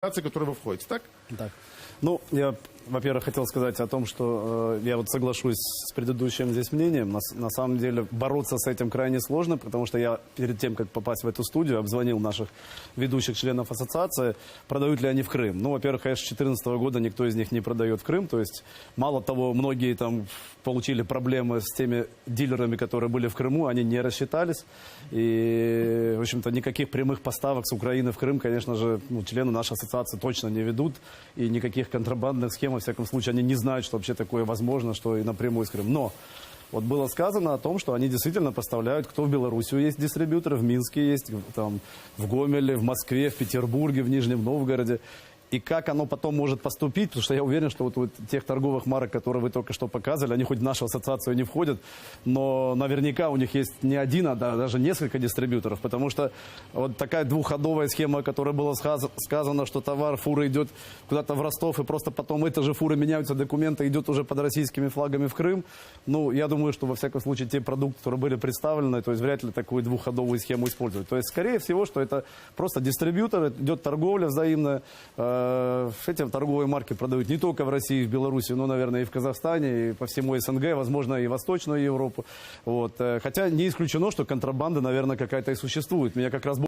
в которые вы входите, так? Так. Ну, я, во-первых, хотел сказать о том, что я вот соглашусь с предыдущим здесь мнением. На самом деле бороться с этим крайне сложно, потому что я перед тем, как попасть в эту студию, обзвонил наших ведущих членов ассоциации, продают ли они в Крым. Ну, во-первых, конечно, с 2014 года никто из них не продает в Крым. То есть, мало того, многие там получили проблемы с теми дилерами, которые были в Крыму, они не рассчитались. И, в общем-то, никаких прямых поставок с Украины в Крым, конечно же, члены нашей ассоциации точно не ведут. И никаких контрабандных схем, во всяком случае, они не знают, что вообще такое возможно, что и напрямую из Крыма. Но вот было сказано о том, что они действительно поставляют, кто в Белоруссию есть дистрибьюторы, в Минске есть, там, в Гомеле, в Москве, в Петербурге, в Нижнем Новгороде. И как оно потом может поступить, потому что я уверен, что вот тех торговых марок, которые вы только что показывали, они хоть в нашу ассоциацию не входят, но наверняка у них есть не один, а даже несколько дистрибьюторов, потому что вот такая двухходовая схема, о которой было сказано, что товар, фура идет куда-то в Ростов, и просто потом эти же фуры меняются, документы идут уже под российскими флагами в Крым. Ну, я думаю, что во всяком случае те продукты, которые были представлены, то есть вряд ли такую двухходовую схему используют. То есть, скорее всего, что это просто дистрибьютор, идет торговля взаимная. Эти торговые марки продают не только в России, в Беларуси, но, наверное, и в Казахстане, и по всему СНГ, возможно, и Восточную Европу. Вот. Хотя не исключено, что контрабанда, наверное, какая-то и существует. Меня как раз